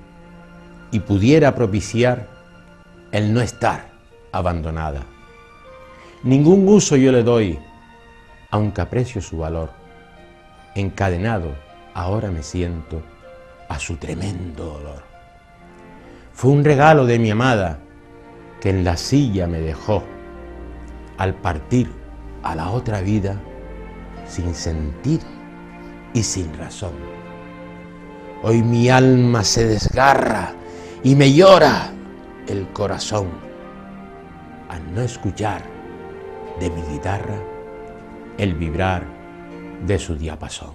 y pudiera propiciar el no estar abandonada? Ningún uso yo le doy, aunque aprecio su valor. Encadenado ahora me siento a su tremendo dolor. Fue un regalo de mi amada que en la silla me dejó al partir a la otra vida sin sentir y sin razón. Hoy mi alma se desgarra y me llora el corazón al no escuchar de mi guitarra el vibrar de su diapasón.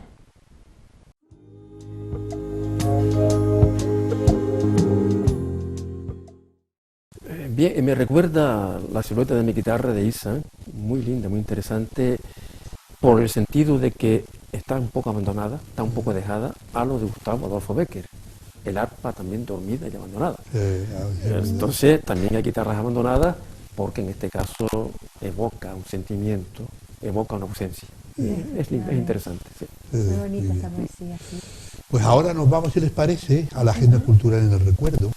Bien, me recuerda la silueta de mi guitarra de Isa, muy linda, muy interesante, por el sentido de que está un poco abandonada, está un poco dejada a lo de Gustavo Adolfo Becker, el arpa también dormida y abandonada. Entonces también hay guitarras abandonadas porque en este caso evoca un sentimiento, evoca una ausencia. Es interesante. Sí. Muy bonita esa poesía, sí. Pues ahora nos vamos, si les parece, a la Agenda Cultural en el Recuerdo.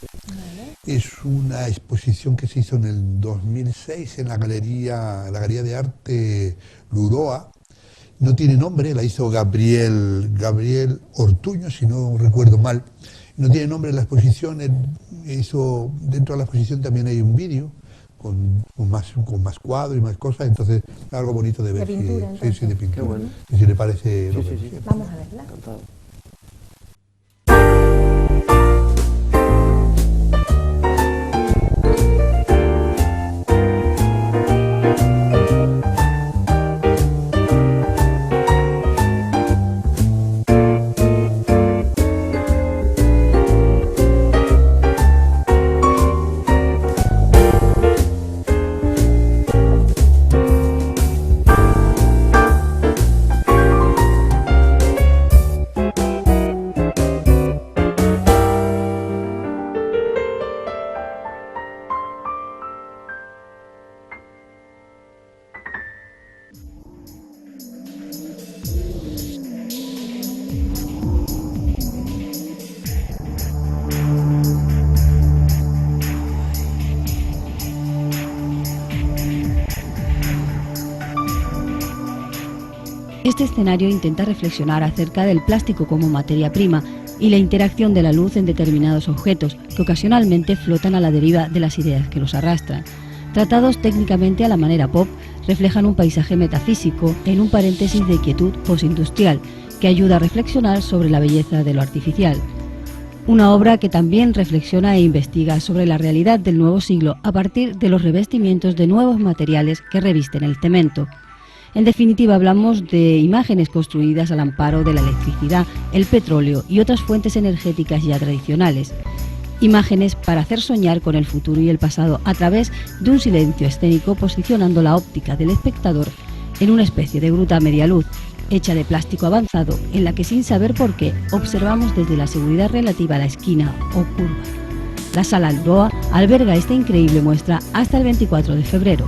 Es una exposición que se hizo en el 2006 en la Galería de Arte Luroa. No tiene nombre, la hizo Gabriel Ortuño, si no recuerdo mal. No tiene nombre la exposición, dentro de la exposición también hay un vídeo con más cuadros y más cosas, entonces es algo bonito de ver. De pintura, sí, de pintura. Qué bueno. Y si le parece... Sí. Vamos a verla. Encantado. Este escenario intenta reflexionar acerca del plástico como materia prima y la interacción de la luz en determinados objetos que ocasionalmente flotan a la deriva de las ideas que los arrastran. Tratados técnicamente a la manera pop, reflejan un paisaje metafísico en un paréntesis de quietud postindustrial que ayuda a reflexionar sobre la belleza de lo artificial. Una obra que también reflexiona e investiga sobre la realidad del nuevo siglo a partir de los revestimientos de nuevos materiales que revisten el cemento. En definitiva, hablamos de imágenes construidas al amparo de la electricidad, el petróleo y otras fuentes energéticas ya tradicionales. Imágenes para hacer soñar con el futuro y el pasado a través de un silencio escénico, posicionando la óptica del espectador en una especie de gruta a media luz, hecha de plástico avanzado, en la que sin saber por qué observamos desde la seguridad relativa a la esquina o curva. La Sala Luroa alberga esta increíble muestra hasta el 24 de febrero.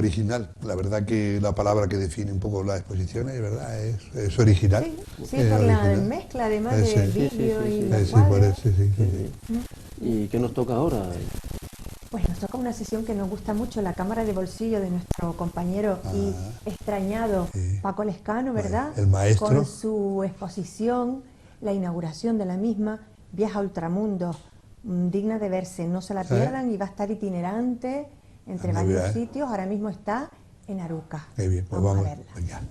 original. La verdad que la palabra que define un poco las exposiciones, ¿verdad? Es original. Sí, por la mezcla además de vídeo y los cuadros. ¿Y qué nos toca ahora? Pues nos toca una sesión que nos gusta mucho, la cámara de bolsillo de nuestro compañero y extrañado Paco Lescano, ¿verdad? El maestro. Con su exposición, la inauguración de la misma, Viaja a Ultramundo, digna de verse, no se la pierdan, y va a estar itinerante entre varios sitios. Ahora mismo está en Aruca. Qué bien, pues vamos a verla. Venga.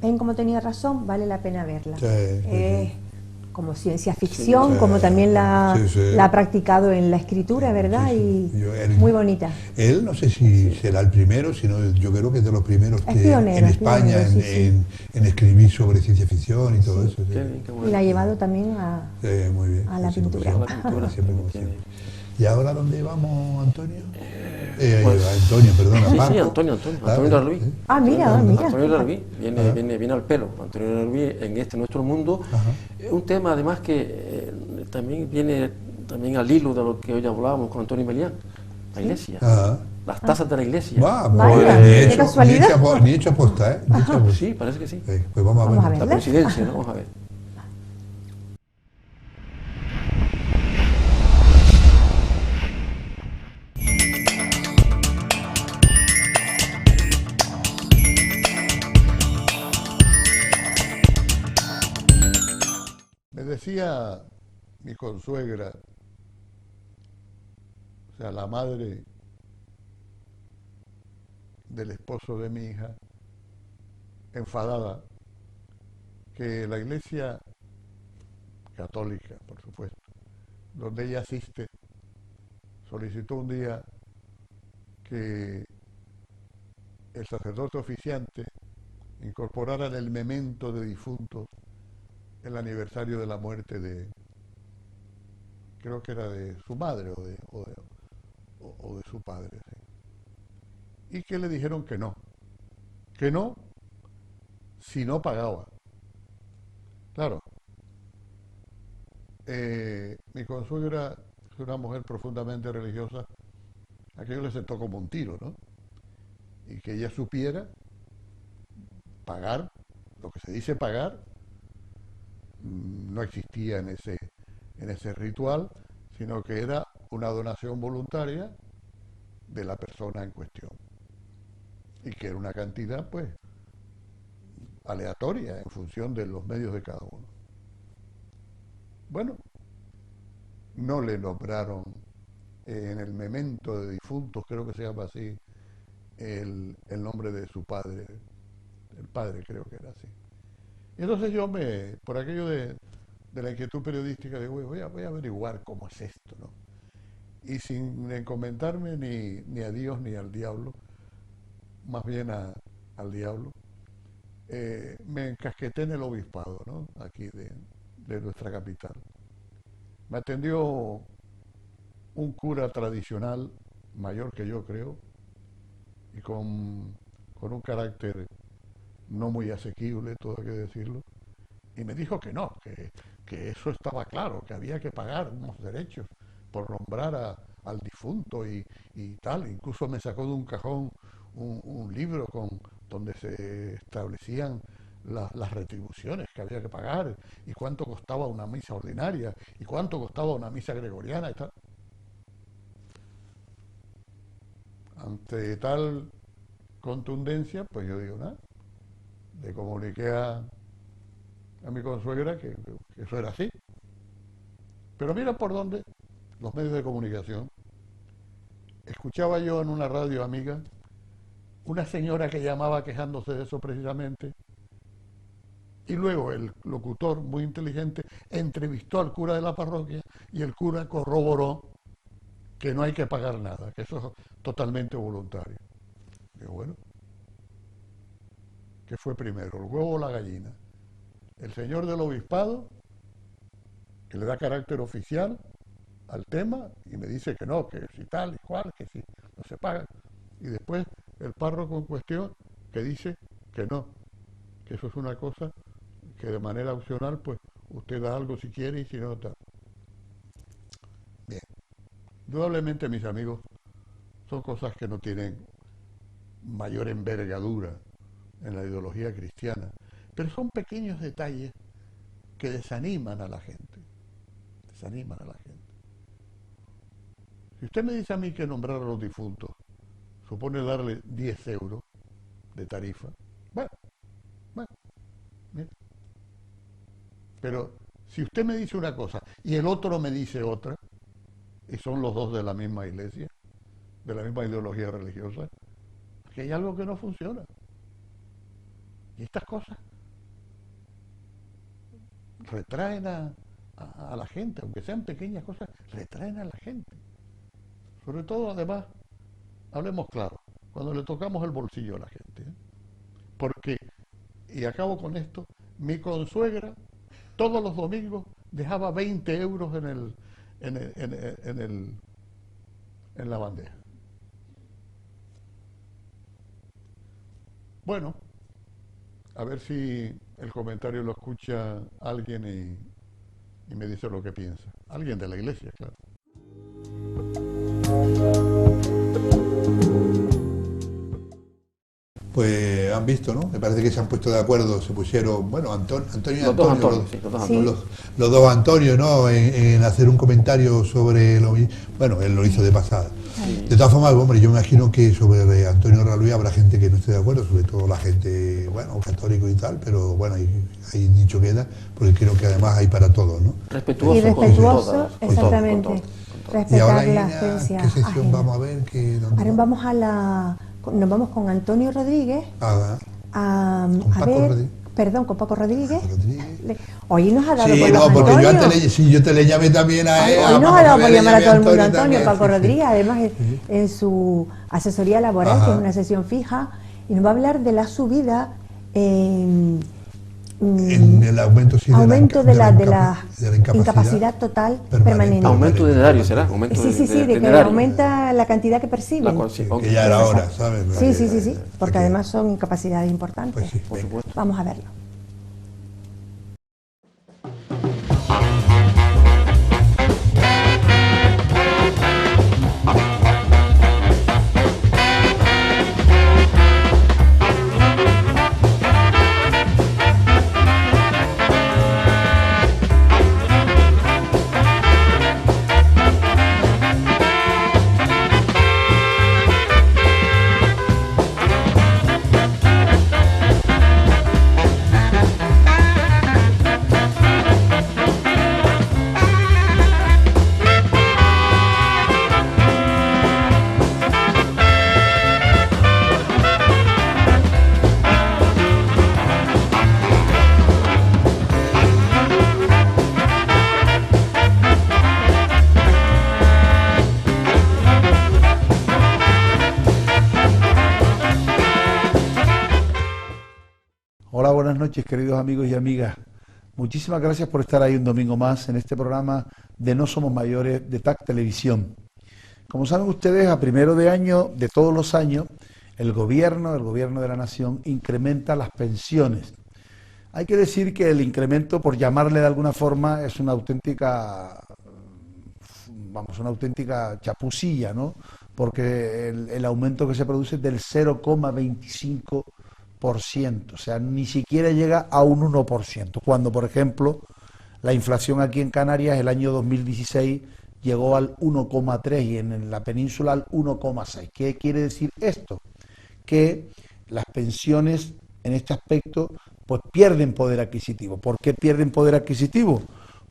ven como tenía razón, vale la pena verla. Como ciencia ficción, como también la ha practicado en la escritura, ¿verdad? Y muy bonita. Él no sé si será el primero, sino yo creo que es de los primeros que en España en escribir sobre ciencia ficción y todo eso. Y la ha llevado también a la pintura. ¿Y ahora dónde vamos, Antonio? Antonio, perdona. Sí, Antonio Larví. Ah, mira. Antonio Larví viene al pelo. Antonio Larví en este nuestro mundo. Es un tema además que también viene al hilo de lo que hoy hablábamos con Antonio Melián, la iglesia. Las tazas de la iglesia. ¿Qué casualidad? Ni hecho aposta, ¿eh? Sí, parece que sí. Pues vamos a ver. La coincidencia, ¿no? Vamos a ver. decía mi consuegra, o sea, la madre del esposo de mi hija, enfadada, que la iglesia católica, por supuesto, donde ella asiste, solicitó un día que el sacerdote oficiante incorporara en el memento de difuntos el aniversario de la muerte de, creo que era de su madre o de su padre, ¿sí? Y que le dijeron que no, si no pagaba. Claro, mi consuegra es una mujer profundamente religiosa, aquello le sentó como un tiro, ¿no? Y que ella supiera pagar, lo que se dice pagar, no existía en ese ritual, sino que era una donación voluntaria de la persona en cuestión. Y que era una cantidad, pues, aleatoria en función de los medios de cada uno. Bueno, no le nombraron en el memento de difuntos, creo que se llama así, el nombre de su padre, el padre creo que era así. Y entonces yo por aquello de la inquietud periodística, digo, voy a averiguar cómo es esto, ¿no? Y sin encomendarme ni a Dios ni al diablo, más bien al diablo, me encasqueté en el obispado, ¿no? Aquí de nuestra capital. Me atendió un cura tradicional, mayor que yo creo, y con un carácter no muy asequible, todo hay que decirlo, y me dijo que no, que eso estaba claro, que había que pagar unos derechos por nombrar al difunto y tal. Incluso me sacó de un cajón un libro donde se establecían las retribuciones que había que pagar y cuánto costaba una misa ordinaria y cuánto costaba una misa gregoriana y tal. Ante tal contundencia, pues yo digo, nada, le comuniqué a mi consuegra que eso era así. Pero mira por dónde los medios de comunicación. Escuchaba yo en una radio amiga una señora que llamaba quejándose de eso precisamente, y luego el locutor, muy inteligente, entrevistó al cura de la parroquia y el cura corroboró que no hay que pagar nada, que eso es totalmente voluntario. Digo, bueno, ¿qué fue primero, el huevo o la gallina? El señor del obispado, que le da carácter oficial al tema y me dice que no, que si tal y cual, que si no se paga. Y después el párroco en cuestión que dice que no, que eso es una cosa que de manera opcional, pues usted da algo si quiere y si no, tal. Bien. Indudablemente, mis amigos, son cosas que no tienen mayor envergadura en la ideología cristiana, pero son pequeños detalles que desaniman a la gente. Desaniman a la gente. Si usted me dice a mí que nombrar a los difuntos supone darle 10 euros de tarifa, bueno, mira. Pero si usted me dice una cosa y el otro me dice otra, y son los dos de la misma iglesia, de la misma ideología religiosa, que hay algo que no funciona. Y estas cosas retraen a la gente, aunque sean pequeñas cosas, retraen a la gente. Sobre todo, además, hablemos claro, cuando le tocamos el bolsillo a la gente, ¿eh? Porque, y acabo con esto, mi consuegra todos los domingos dejaba 20 euros en la bandeja. Bueno, a ver si el comentario lo escucha alguien y me dice lo que piensa. Alguien de la iglesia, claro. pues han visto, ¿no? Me parece que se han puesto de acuerdo, se pusieron, bueno, Antonio y los dos Antonio, Antonio, los dos Antonio, ¿no? En hacer un comentario sobre lo mismo. Bueno, él lo hizo de pasada. Sí. De todas formas, hombre, yo me imagino que sobre Antonio Raluí habrá gente que no esté de acuerdo, sobre todo la gente, bueno, católico y tal, pero bueno, hay dicho queda, porque creo que además hay para todos, ¿no? Respetuoso, exactamente. Respetar y ahora, las creencias. ¿qué sección vamos a ver? Ahora vamos nos vamos con Antonio Rodríguez con Paco Rodríguez. Hoy nos ha dado por los porque yo te le llamé también a él. Hoy nos ha dado por llamar a todo el mundo Antonio, Paco Rodríguez, además en su asesoría laboral, que es una sesión fija, y nos va a hablar de la subida en el aumento de la incapacidad total permanente. Aumento de ederario, ¿será? Sí, de que aumenta la cantidad que perciben. Que ya era hora, ¿sabes? Sí, porque además son incapacidades importantes. Pues por supuesto. Vamos a verlo. Hola, buenas noches, queridos amigos y amigas. Muchísimas gracias por estar ahí un domingo más en este programa de No Somos Mayores de TAC Televisión. Como saben ustedes, a primero de año de todos los años, el gobierno de la nación incrementa las pensiones. Hay que decir que el incremento, por llamarle de alguna forma, es una auténtica chapucilla, ¿no? Porque el aumento que se produce es del 0,25%, o sea, ni siquiera llega a un 1%, cuando, por ejemplo, la inflación aquí en Canarias el año 2016 llegó al 1,3% y en la península al 1,6%. ¿Qué quiere decir esto? Que las pensiones en este aspecto pues pierden poder adquisitivo. ¿Por qué pierden poder adquisitivo?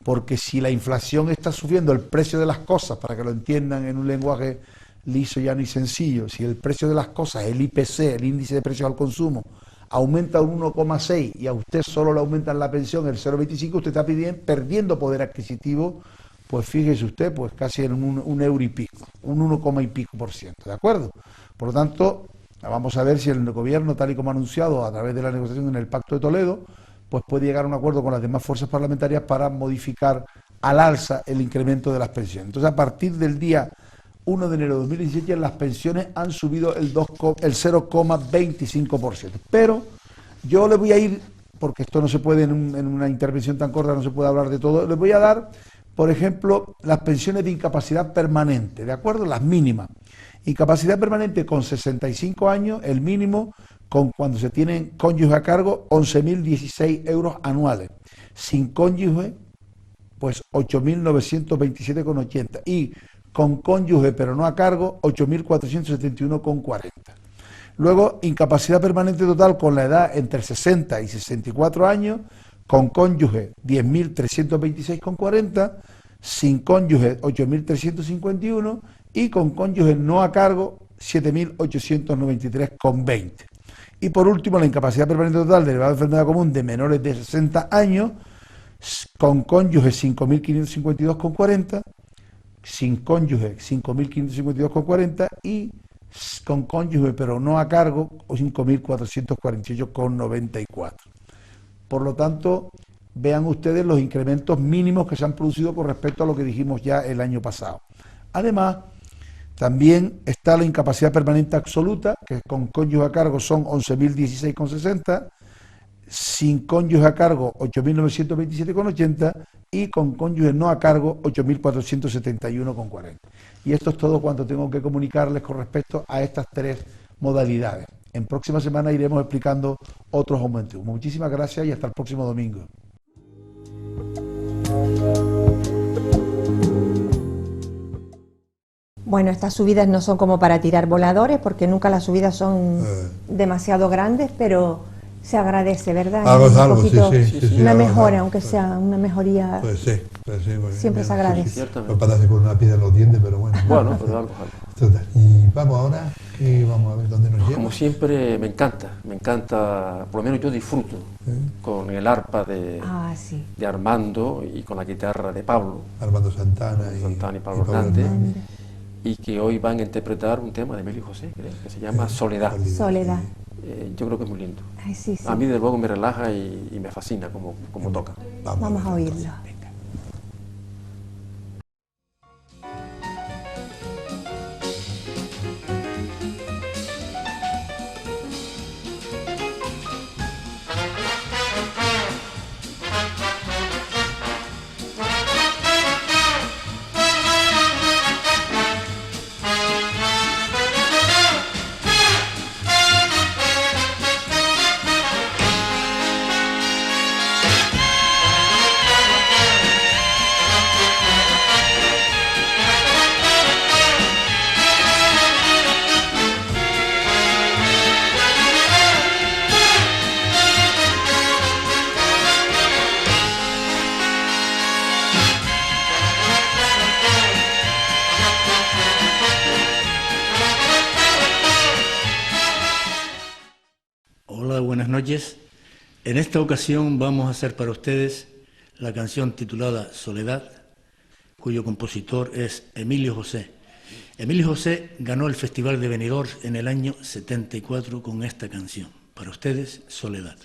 Porque si la inflación está subiendo el precio de las cosas, para que lo entiendan en un lenguaje liso, llano y sencillo, si el precio de las cosas, el IPC, el índice de precios al consumo, aumenta un 1,6 y a usted solo le aumentan la pensión el 0,25, usted está perdiendo poder adquisitivo, pues fíjese usted, pues casi en un euro y pico, un 1, y pico %, ¿de acuerdo? Por lo tanto, vamos a ver si el gobierno, tal y como ha anunciado a través de la negociación en el Pacto de Toledo, pues puede llegar a un acuerdo con las demás fuerzas parlamentarias para modificar al alza el incremento de las pensiones. Entonces, a partir del día 1 de enero de 2017 las pensiones han subido el 0,25%. Pero yo le voy a ir, porque esto no se puede en una intervención tan corta, no se puede hablar de todo, les voy a dar, por ejemplo, las pensiones de incapacidad permanente, ¿de acuerdo? Las mínimas. Incapacidad permanente con 65 años, el mínimo, cuando se tienen cónyuge a cargo, 11.016 euros anuales. Sin cónyuge, pues 8.927,80. Y con cónyuge pero no a cargo, 8.471,40. Luego, incapacidad permanente total con la edad entre 60 y 64 años, con cónyuge 10.326,40, sin cónyuge 8.351 y con cónyuge no a cargo 7.893,20. Y por último, la incapacidad permanente total derivada de enfermedad común de menores de 60 años, con cónyuge 5.552,40, sin cónyuge 5.552,40 y con cónyuge pero no a cargo 5.448,94. Por lo tanto, vean ustedes los incrementos mínimos que se han producido con respecto a lo que dijimos ya el año pasado. Además, también está la incapacidad permanente absoluta, que con cónyuge a cargo son 11.016,60, sin cónyuge a cargo 8.927,80 y con cónyuge no a cargo 8.471,40. Y esto es todo cuanto tengo que comunicarles con respecto a estas tres modalidades. En próxima semana iremos explicando otros aumentos. Muchísimas gracias y hasta el próximo domingo. Bueno, estas subidas no son como para tirar voladores, porque nunca las subidas son demasiado grandes, pero se agradece, ¿verdad? Algo, poquito, sí, una algo, mejora, aunque sea una mejoría. Pues sí, siempre se agradece. No para con una piedra en los dientes, pero bueno. Bueno, pero algo. Total. Y vamos ahora, y vamos a ver dónde nos lleva. Como siempre, me encanta, por lo menos yo disfruto con el arpa de Armando y con la guitarra de Pablo. Armando Santana y Pablo Hernández. Y que hoy van a interpretar un tema de Emilio José, creo, que se llama Soledad. Soledad. Yo creo que es muy lindo. Ay, sí. A mí, de luego, me relaja y me fascina como toca. Vamos a oírlo. Buenas noches. En esta ocasión vamos a hacer para ustedes la canción titulada Soledad, cuyo compositor es Emilio José. Emilio José ganó el Festival de Benidorm en el año 74 con esta canción. Para ustedes, Soledad.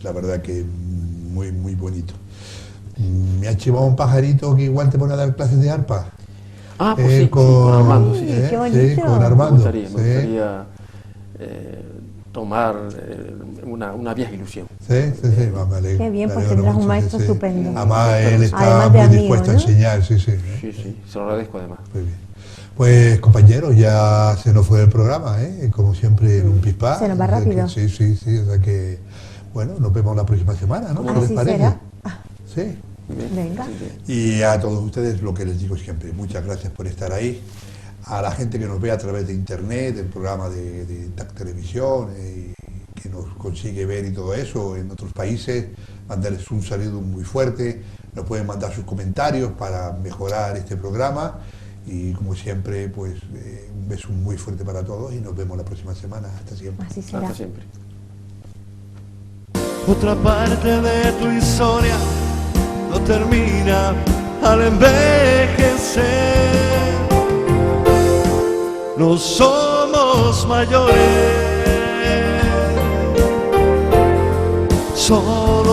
la verdad que muy, muy bonito. Me ha chivado un pajarito que igual te pone a dar clases de arpa. Ah, pues sí, con Armando, sí. Qué bonito. Sí, con Armando. Me gustaría tomar una vieja ilusión. Sí, me alegro. Qué bien, pues tendrás un maestro estupendo. Además, él está Además muy amigo, dispuesto ¿no? a enseñar, sí. Sí, se lo agradezco además. Muy bien. Pues compañeros, ya se nos fue el programa, como siempre en un pispá. Se nos va rápido. Sí, o sea que, bueno, nos vemos la próxima semana, ¿no? ¿Qué les parece? Será. Sí. Venga. Y a todos ustedes lo que les digo siempre, muchas gracias por estar ahí. A la gente que nos ve a través de internet, del programa de TAC Televisión, que nos consigue ver y todo eso en otros países, mandarles un saludo muy fuerte. Nos pueden mandar sus comentarios para mejorar este programa. Y como siempre, pues un beso muy fuerte para todos y nos vemos la próxima semana. Hasta siempre. Así será. Hasta siempre. Otra parte de tu historia no termina al envejecer. No somos mayores, solo